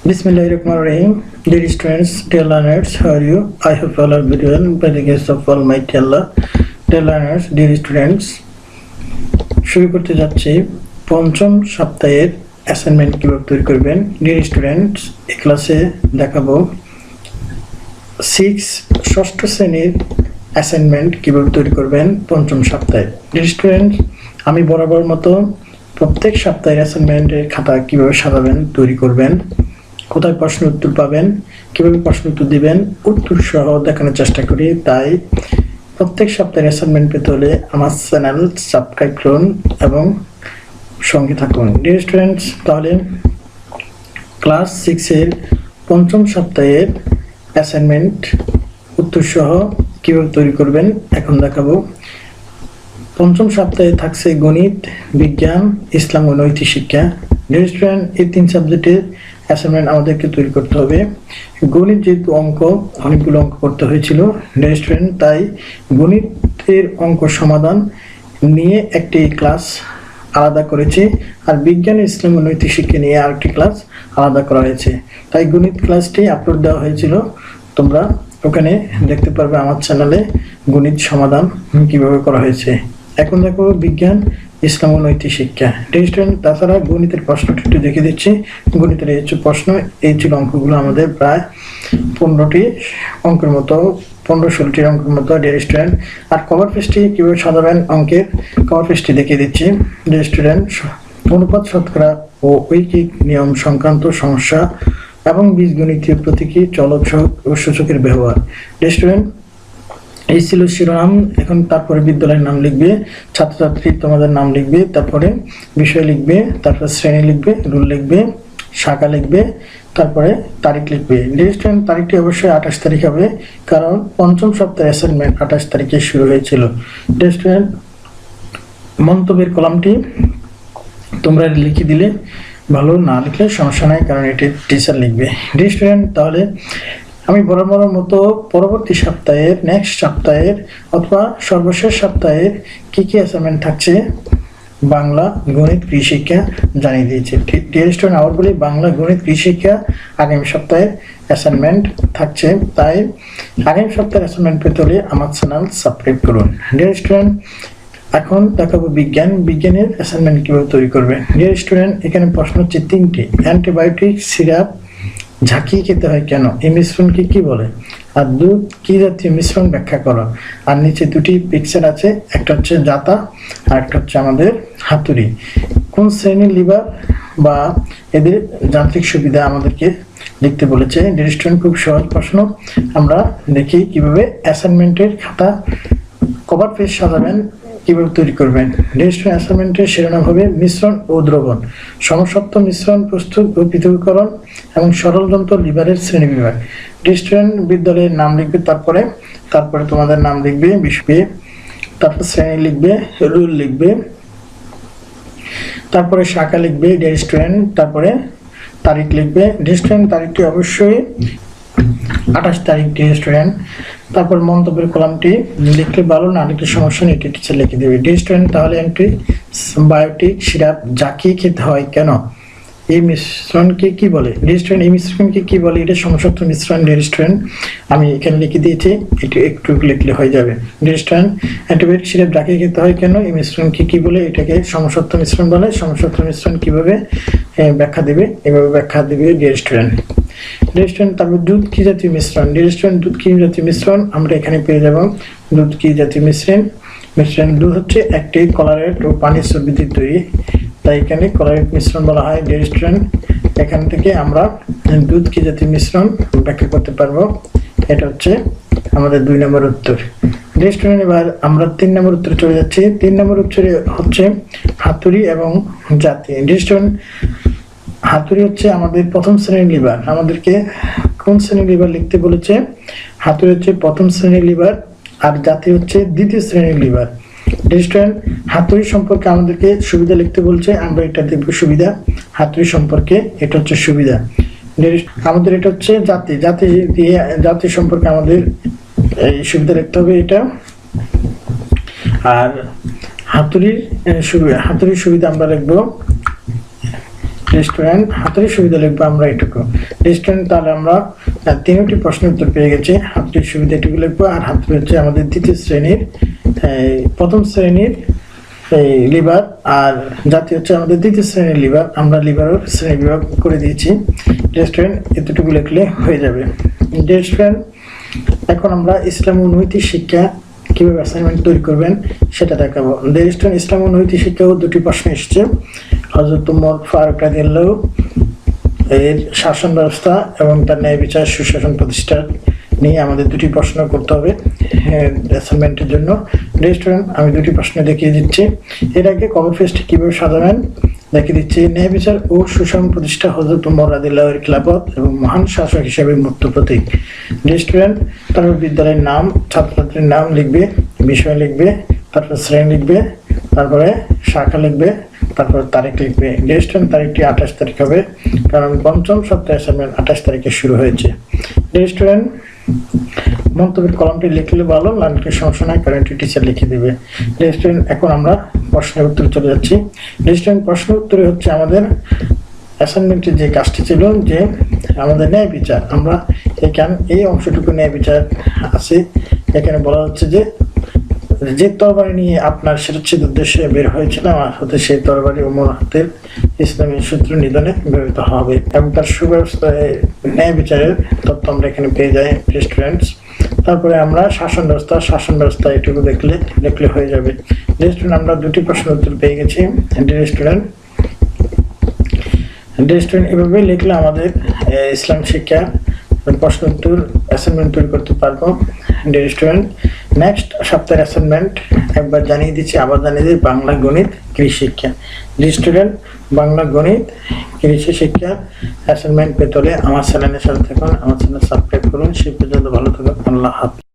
Bismillahirrahmanirrahim. Dear students, dear learners, how are you? I hope all are very well by the grace of Almighty Allah. Dear learners, dear students, শুরু করতে যাচ্ছি পঞ্চম সপ্তাহের assignment কিভাবে তৈরি করবেন। Dear students, এই ক্লাসে দেখাবো ষষ্ঠ শ্রেণীর অ্যাসাইনমেন্ট কিভাবে তৈরি করবেন পঞ্চম সপ্তাহে। ডিয়ার স্টুডেন্টস, আমি বরাবর মতো প্রত্যেক সপ্তাহের অ্যাসাইনমেন্টের খাতা কিভাবে সাজাবেন, তৈরি করবেন, কোথায় প্রশ্ন উত্তর পাবেন, কিভাবে প্রশ্ন উত্তর দিবেন, উত্তর সহ দেখানোর চেষ্টা করি। তাই প্রত্যেক সপ্তাহের অ্যাসাইনমেন্ট পেতে হলে আমার চ্যানেল সাবস্ক্রাইব করুন এবং সঙ্গে থাকুন। ডিয়ার স্টুডেন্টস, তাহলে ক্লাস 6-এর পঞ্চম সপ্তাহের অ্যাসাইনমেন্ট উত্তর সহ কিভাবে তৈরি করবেন এখন দেখাবো। পঞ্চম সপ্তাহে থাকছে গণিত, বিজ্ঞান, ইসলাম ও নৈতিক শিক্ষা। ডিয়ার স্টুডেন্ট, এই 3 সাবজেক্টের অ্যাসাইনমেন্ট আমাদেরকে তৈরি করতে হবে। গণিত যেহেতু অনেকগুলো অঙ্ক করতে হয়েছিল ডিয়ার স্টুডেন্ট, তাই গণিতের অঙ্ক সমাধান নিয়ে একটি ক্লাস আলাদা করেছি, আর বিজ্ঞান, ইসলাম ও নৈতিক শিক্ষা নিয়ে আরেকটি ক্লাস আলাদা করা হয়েছে। তাই গণিত ক্লাসটি আপলোড দেওয়া হয়েছিল, তোমরা ওখানে দেখতে পারবে আমার চ্যানেলে গণিত সমাধান কিভাবে করা হয়েছে। এখন দেখো বিজ্ঞান, ইসলাম ও নৈতিক শিক্ষা। ডিয়ার স্টুডেন্ট, তাছাড়া গণিতের প্রশ্নটি একটু দেখে দিচ্ছি। গণিতের এই প্রশ্ন, এই ছিল অঙ্কগুলো আমাদের প্রায় 15টি অঙ্কের মতো, 15-16টি অঙ্কের মতো। ডিয়ার স্টুডেন্ট, আর কভার পেজটি কীভাবে সাজাবেন অঙ্কের কভার পেজটি দেখিয়ে দিচ্ছি। ডিয়ার স্টুডেন্ট, অনুপাত, শতকরা ও ঐকিক নিয়ম সংক্রান্ত সমস্যা এবং বীজগণিতীয় প্রতীকী, চলক ও সূচকের ব্যবহার। ডিয়ার স্টুডেন্ট, এই ছিল শিরোনাম। এখন তারপরে বিদ্যালয়ের নাম লিখবে, ছাত্রছাত্রী তোমাদের নাম লিখবে, তারপরে বিষয় লিখবে, তারপরে শ্রেণী লিখবে, রুল লিখবে, শাখা লিখবে, তারপরে তারিখ লিখবে। ডিয়ার স্টুডেন্ট, তারিখটি অবশ্যই 28 তারিখ হবে, কারণ পঞ্চম সপ্তাহের অ্যাসাইনমেন্ট 28 তারিখে শুরু হয়েছিল। ডিয়ার স্টুডেন্ট, মন্তব্যের কলামটি তোমরা লিখে দিলে ভালো, না লিখলে সমস্যা নাই, কারণ এটি টিচার লিখবে। ডিয়ার স্টুডেন্ট, তাহলে আমি বরাবর মতো পরবর্তী সপ্তাহের, নেক্সট সপ্তাহের অথবা সর্বশেষ সপ্তাহের কি কি অ্যাসাইনমেন্ট থাকছে বাংলা, গণিত, কৃষিশিক্ষা জানিয়ে দিয়েছি। ডিয়ার স্টুডেন্ট, আবার বলি, বাংলা, গণিত, কৃষিশিক্ষা আগামী সপ্তাহের অ্যাসাইনমেন্ট থাকছে। তাই আগামী সপ্তাহের অ্যাসাইনমেন্ট পেতে হলে আমার চ্যানেল সাবস্ক্রাইব করুন। ডিয়ার স্টুডেন্ট, এখন দেখাবো বিজ্ঞান। বিজ্ঞানের অ্যাসাইনমেন্ট কীভাবে তৈরি করবেন। ডিয়ার স্টুডেন্ট, এখানে প্রশ্ন হচ্ছে 3টি। অ্যান্টিবায়োটিক সিরাপ ঝাঁকিয়ে খেতে হয় কেন? এই মিশ্রণকে কি বলে? আর দুধ কি জাতীয় মিশ্রণ ব্যাখ্যা করো। আর নিচে 2টি পিকচার আছে, একটা হচ্ছে জাতা আর একটা হচ্ছে আমাদের হাতুড়ি। কোন শ্রেণীর লিভার বা এদের যান্ত্রিক সুবিধা আমাদেরকে লিখতে বলেছে। ডিয়ার স্টুডেন্ট, খুব সহজ প্রশ্ন। আমরা দেখি কিভাবে অ্যাসাইনমেন্টের খাতা কভার পেজ সাজাবেন, কিভাবে তৈরি করবেন। ডিয়ার স্টুডেন্ট, অ্যাসাইনমেন্টের শিরোনাম হবে মিশ্রণ ও দ্রবণ, সমসত্ব মিশ্রণ প্রস্তুত ও পৃথকীকরণ এবং সরল যন্ত্র লিভারের শ্রেণী বিভাগ। ডিয়ার স্টুডেন্ট, বিদ্যালয়ের নাম লিখবে, তারপরে তোমাদের নাম লিখবে, বিষয়, তারপর শ্রেণী লিখবে, রুল লিখবে, তারপরে শাখা লিখবে। ডিয়ার স্টুডেন্ট, তারপরে তারিখ লিখবে। ডিয়ার স্টুডেন্ট, তারিখটি অবশ্যই 28 তারিখ। ডিয়ার স্টুডেন্ট, তারপর মন্তব্যের কলামটি লিখলে ভালো, না লিখলে সমস্যা নেই, এটি টিচার লিখে দেবে। ডিয়ার স্টুডেন্ট, তাহলে এন্ট্রি বায়োটিক সিরাপ ঝাঁকিয়ে খেতে হয় কেন? এই মিশ্রণকে কি বলে? ডিয়ার স্টুডেন্ট, এই মিশ্রণকে কি বলে? এটা সমসত্ব মিশ্রণ। ডিয়ার স্টুডেন্ট, আমি এখানে লিখে দিয়েছি, এটি একটু লিখলে হয়ে যাবে। ডিয়ার স্টুডেন্ট, অ্যান্টিবায়োটিক সিরাপ ঝাঁকিয়ে খেতে হয় কেন? এই মিশ্রণকে কি বলে? এটাকে সমসত্ব মিশ্রণ বলে। সমসত্ব মিশ্রণ কিভাবে ব্যাখ্যা দেবে? এভাবে ব্যাখ্যা দেবে। ডিয়ার স্টুডেন্ট, ডিয়ার স্টুডেন্ট, তারপর দুধ কি জাতীয় মিশ্রণ। ডিয়ার স্টুডেন্ট, দুধ কি জাতীয় মিশ্রণ আমরা এখানে পেয়ে যাব। দুধ কি জাতীয় মিশ্রণ? দুধ হচ্ছে একটি কলারেট ও পানির চর্বিতে তৈরি, তাই এখানে কলারেট মিশ্রণ বলা হয়। ডিয়ার স্টুডেন্ট, এখান থেকে আমরা দুধ কি জাতীয় মিশ্রণ ব্যাখ্যা করতে পারবো। এটা হচ্ছে আমাদের 2 নম্বর উত্তর। ডিয়ার স্টুডেন্ট, এবার আমরা 3 নম্বর উত্তরে চলে যাচ্ছি। 3 নম্বর উত্তরে হচ্ছে হাতুড়ি এবং জাতি। ডিয়ার স্টুডেন্ট, হাতুড়ি হচ্ছে আমাদের প্রথম শ্রেণীর লিভার। আমাদেরকে কোন শ্রেণীর লিভার লিখতে বলেছে? হাতুড়ি হচ্ছে প্রথম শ্রেণীর লিভার, আর জাতি হচ্ছে 2য় শ্রেণীর লিভার। ডিয়ার স্টুডেন্ট, হাতুড়ি সম্পর্কে আমাদেরকে সুবিধা লিখতে বলছে, আমরা এটা দেখব সুবিধা। হাতুড়ি সম্পর্কে এটা হচ্ছে সুবিধা। আমাদের এটা হচ্ছে জাতি, জাতি সম্পর্কে আমাদের এই সুবিধা লিখতে হবে এটা। আর হাতুড়ির সুবিধা আমরা লিখবো রেস্টুরেন্ট, হাতের সুবিধা লিখবো আমরা এটুকু। রেস্টুরেন্ট তাহলে আমরা তিনটি প্রশ্নের উত্তর পেয়ে গেছি। হাতের সুবিধা এটুকু লিখবো। আর হাতের হচ্ছে আমাদের দ্বিতীয় শ্রেণীর প্রথম শ্রেণীর লিভার, আর জাতি হচ্ছে আমাদের দ্বিতীয় শ্রেণীর লিভার। আমরা লিভারের শ্রেণী বিভাগ করে দিয়েছি। রেস্টুরেন্ট এতটুকু লিখলে হয়ে যাবে। রেস্টুরেন্ট এখন আমরা ইসলাম ও নৈতিক শিক্ষা কিভাবে অ্যাসাইনমেন্ট তৈরি করবেন সেটা দেখাবো। রেস্টুরেন্ট ইসলাম ও নৈতিক শিক্ষাও দুটি প্রশ্ন এসেছে। হযরত ওমর ফারুক রাদিয়াল্লাহু এর শাসন ব্যবস্থা এবং তার ন্যায় বিচার সুশাসন প্রতিষ্ঠা নিয়ে আমাদের দুটি প্রশ্ন করতে হবে অ্যাসাইনমেন্টের জন্য। রেস্টুরেন্ট আমি দুটি প্রশ্ন দেখিয়ে দিচ্ছি। এর আগে কভার পেজটি কিভাবে সাজাবেন দেখিয়ে দিচ্ছি। ন্যায় বিচার ও সুশাসন প্রতিষ্ঠা হযরত ওমর রাদিয়াল্লাহু এর খিলাফত এবং মহান শাসক হিসেবে মূর্ত প্রতীক। রেস্টুরেন্ট তারপর বিদ্যালয়ের নাম, ছাত্রছাত্রীর নাম লিখবে, বিষয় লিখবে, তারপর শ্রেণী লিখবে, তারপরে শাখা লিখবে, তারপর তারিখ লিখবে। রেস্টুরেন্ট তারিখটি 28 তারিখ হবে, কারণ পঞ্চম সপ্তাহে অ্যাসাইনমেন্ট 28 তারিখে শুরু হয়েছে। রেস্টুরেন্ট মন্তব্যের কলামটি লিখলে ভালো, না লিখলে সমস্যা নাই, কারণ এটি টিচার লিখে দেবে। রেস্টুরেন্ট এখন আমরা প্রশ্নের উত্তরে চলে যাচ্ছি। রেস্টুরেন্ট প্রশ্ন উত্তরে হচ্ছে আমাদের অ্যাসাইনমেন্টের যে কাজটি ছিল যে আমাদের ন্যায় বিচার, আমরা এই অংশটুকু ন্যায় বিচার আছে। এখানে বলা হচ্ছে যে তরবারি নিয়ে আপনার শিরচ্ছেদ উদ্দেশ্যে বের হয়েছিলাম, আমার হাতে সেই তরবারি ওমর হাতের ইসলামী সূত্র নিধনে ব্যবহৃত হবে, এবং তার সুব্যবস্থায় ন্যায় বিচারের তথ্য আমরা এখানে পেয়ে যাই। রেস্টুরেন্টস তারপরে আমরা শাসন ব্যবস্থা এটুকু দেখলে হয়ে যাবে। রেস্টুরেন্ট আমরা দুটি প্রশ্ন উত্তর পেয়ে গেছি। রেস্টুরেন্ট এভাবে লিখলে আমাদের ইসলাম শিক্ষা প্রশ্ন উত্তর অ্যাসাইনমেন্ট তৈরি করতে পারবো। রেস্টুরেন্ট নেক্সট সপ্তাহের অ্যাসাইনমেন্ট একবার জানিয়ে দিচ্ছি, আবার জানিয়ে দিই, বাংলা, গণিত, কৃষি শিক্ষা। রেস্টুরেন্ট বাংলা, গণিত, কৃষি শিক্ষা অ্যাসাইনমেন্ট পেতে হলে আমার চ্যানেলের সাথে থাকুন, আমার চ্যানেল সাবস্ক্রাইব করুন। সেই পর্যন্ত ভালো থাকুন। আল্লাহ হাফেজ।